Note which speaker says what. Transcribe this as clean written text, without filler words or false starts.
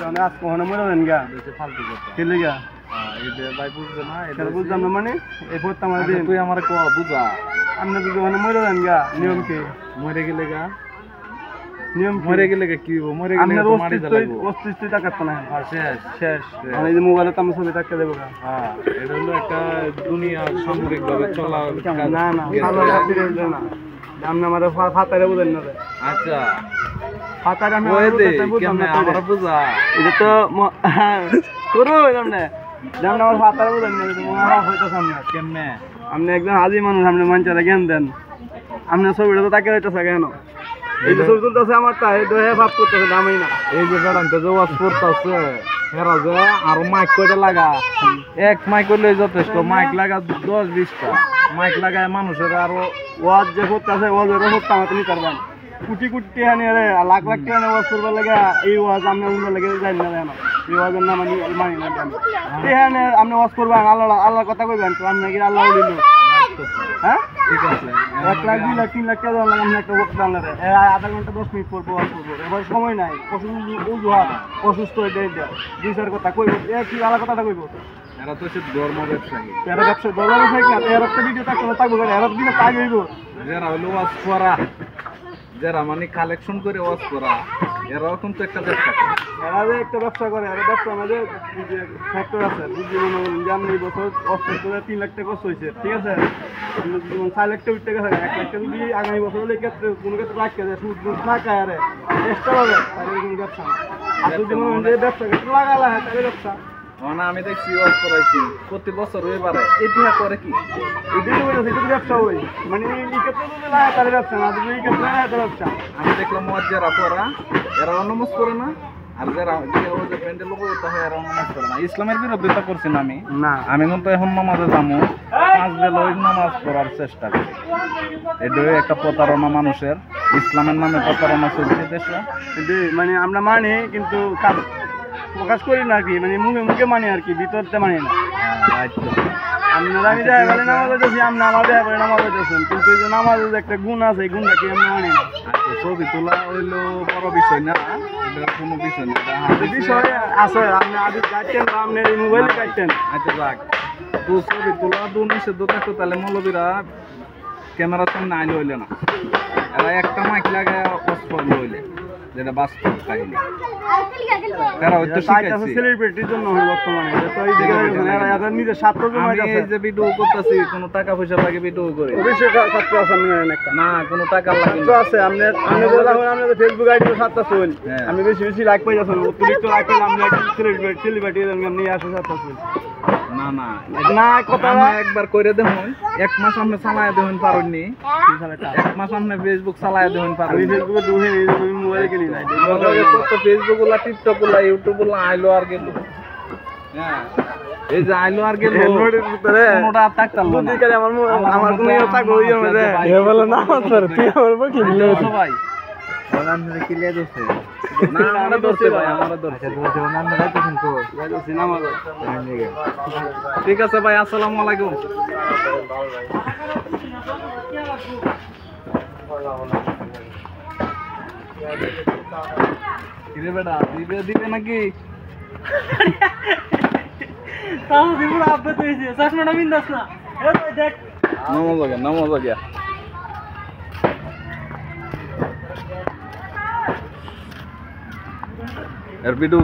Speaker 1: মানে আজ কখনো মরে দেন গা
Speaker 2: ফালতু কথা
Speaker 1: খেলে গা
Speaker 2: ভাই বুঝবে না
Speaker 1: বুঝলাম না মানে এই পড়তাম
Speaker 2: তুই আমার বুঝা
Speaker 1: আপনি তো কখনো মরে দেন গা নিয়ম কি
Speaker 2: মরে গেলে গা
Speaker 1: নিয়ম
Speaker 2: মরে গেলে কি হবো মরে গেলে তো মারি জ্বালাবো
Speaker 1: অস্তিত্ব টাকাতে না
Speaker 2: আর শেষ
Speaker 1: শেষ মানে এই যে মোবাইলে তো আমি ছবি টাকা দেবো গা
Speaker 2: হ্যাঁ এটা হলো একটা দুনিয়া সামগ্রিক ভাবে চলা
Speaker 1: না না ভালো লাগছে না আপনি আমার ফাতারে বুঝেন না
Speaker 2: আচ্ছা
Speaker 1: ফাতারে আমি
Speaker 2: আমার বুঝা
Speaker 1: এটা তো করো আপনি যেমন আমার ফাতারে বুঝেন না মনে হয়তো সামনে
Speaker 2: কেমনে
Speaker 1: আপনি একজন হাজি মানুষ আপনি মানুষেরা জ্ঞান দেন আপনার ছবিটা তো তাকে হইতেছে কেন এই যে ছবি তুলতেছে আমার তাই ভাব করতেছে দামই না
Speaker 2: এই যে বেড়ানতে যে ওয়াজ করতেছে হেরা যে আর মাইক করে লাগা এক মাইক করলে যথেষ্ট মাইক লাগা 10-20টা মাইক লাগায় মানুষের আরো
Speaker 1: ওয়াজ যে করতেছে ওয়াজেরও হত্যা আমাকে নিতে পারবেন কোটি কোটি টাকা নিয়ে রে লাখ লাখ টাকা নিয়ে ওয়াজ করবার লাগে এই ওয়াজ আপনি অন্য লাগে জানি না জানো এই ওয়াজের নাম আমি মানি না এখানে আপনি ওয়াজ করবেন আল্লাহর কথা কইবেন তো আপনি কি আল্লাহ দিল হ্যাঁ ঠিক আছে 1 লাখ 2 লাখ 3 লাখ টাকা দেওয়া লাগে আপনি একটা বক্তব্য আনলে আধা ঘন্টা 10 মিনিট পর ওয়াজ করবো এবার সময় নাই অসুস্থ হয়ে দেয় দুই চার কথা কইব কি আলাদা কথাটা কইব
Speaker 2: এরা তো সে ধর্ম ব্যবসায়ী
Speaker 1: এরা ব্যবসা ধর্ম ব্যবসায়ী না এর একটা ভিডিও থাকলে থাকবো এরা ভিডিও আগে হইব
Speaker 2: যারা হলো ওয়াজ করা যারা মানে কালেকশন করে ওয়াজ করা এরাও কিন্তু একটা ব্যবসা করে
Speaker 1: এরা যে একটা ব্যবসা করে এরা ব্যবসা আমাদের ফ্যাক্টর আছে বুঝলি মনে বলুন যে আমি এই বছর অস্ত্র করে 3 লাখ টাকা কষ্ট হয়েছে ঠিক আছে 4 লাখ টাকা টাকা থাকে 1 লাখ টাকা যদি আগামী বছর হলে ক্ষেত্রে কোনো ক্ষেত্রে রাখতে যায় সুদ না খায় আরে এক্সট্রা হবে আর এরকম ব্যবসা না আর যদি মনে হয় যে ব্যবসা ক্ষেত্রে লাগালা হয় তাহলে ব্যবসা
Speaker 2: মানে আমি দেখছি ওয়াজ করাইছি প্রতি বছর হয়ে পারে এটা করে কি
Speaker 1: এটা ব্যবসা হই মানে এই ক্ষেত্রে যদি লাগায় তাহলে ব্যবসা না যদি এই ক্ষেত্রে লাগায় তাহলে ব্যবসা
Speaker 2: আমি দেখলাম ওয়াজ যারা পড়া এরা নমাজ পড়ে না আর যারা যে প্যান্ডেল লোক তাহলে এরা নমাজ পড়ে না ইসলামের বিরোধিতা করছি না আমি কিন্তু এখন নামাজে যাবো 5 বেলা ওই নামাজ পড়ার চেষ্টা করি এটাই একটা প্রতারণা মানুষের ইসলামের নামে প্রতারণা চলছে দেশে
Speaker 1: মানে আমরা মানি কিন্তু প্রকাশ করি না আর কি মানে মুখে মুখে মানি আর কি ভিতরতে মানি না আপনারা আমি যাই বলে নামাজ হইতেছি আপনি আমার যাই বলে নামাজ হইতেছেন কিন্তু এই যে নামাজের একটা গুণ আছে এই গুণটা কি আমরা মানি না
Speaker 2: ছবি তোলা হইলো বড় বিষয় না এটা কোনো বিষয় না
Speaker 1: বিষয় আছে আপনি আগে কাটতেন বা আপনি এই মোবাইলে কাটতেন
Speaker 2: আচ্ছা যাক তো ছবি তোলা নিষেধ থাকতো তাহলে মৌলবীরা ক্যামেরার সামনে আইলে হইলে না এরা একটা মাইক লাগায় অস্পষ্ট হইলে যেটা বাস্তব কাহিনী তারা হয়তো শিখাইছে
Speaker 1: সেলিব্রিটির জন্য হয় বর্তমানে তো এই দিকে এরা নিজের স্বার্থের জন্য
Speaker 2: আমি এই যে ভিডিও করতেছি কোনো টাকা পয়সা লাগে ভিডিও করে
Speaker 1: অবশ্যই ছাত্র আছে আমি একটা
Speaker 2: না কোনো টাকা লাগে
Speaker 1: ছাত্র আছে আপনাদের ফেসবুক আইডি ছাত্র আছেন আমি বেশি বেশি লাইক পাই যাচ্ছেন অতিরিক্ত লাইক পেলে আপনি একটা সেলিব্রিটি নিয়ে আসে ছাত্র আছেন
Speaker 2: না না
Speaker 1: না কথা
Speaker 2: একবার কইরে দেখুন 1 মাস আপনি চালায় দেখুন পারুননি 1 মাস আপনি ফেসবুক চালায় দেখুন পারুন
Speaker 1: আমি ফেসবুকে দুহে এই আমি মোবাইলে কিনি নাই
Speaker 2: কত ফেসবুক গুলা টিকটক গুলা ইউটিউব গুলা আইলো আর গেল হ্যাঁ এই যে আইলো আর গেল কোনটা থাকতাম না
Speaker 1: বুদ্ধি করে আমার কোনো থাকো ইয়ে মধ্যে এ বলে না স্যার তুই আমার বকি নিলে
Speaker 2: ভাই নামে কি লে দোছে না আমরা দোছে ভাই আমরা দোছে নাম না রাখতেছেন তো
Speaker 1: দোছে নামাজ
Speaker 2: ঠিক আছে ভাই আসসালামু আলাইকুম কিরে বেটা দিবে নাকি
Speaker 1: তাও দিব আপনি তো এই চশমাটা বিন্দাস না এ ভাই দেখ
Speaker 2: নামাজ আগে এর ভিডিও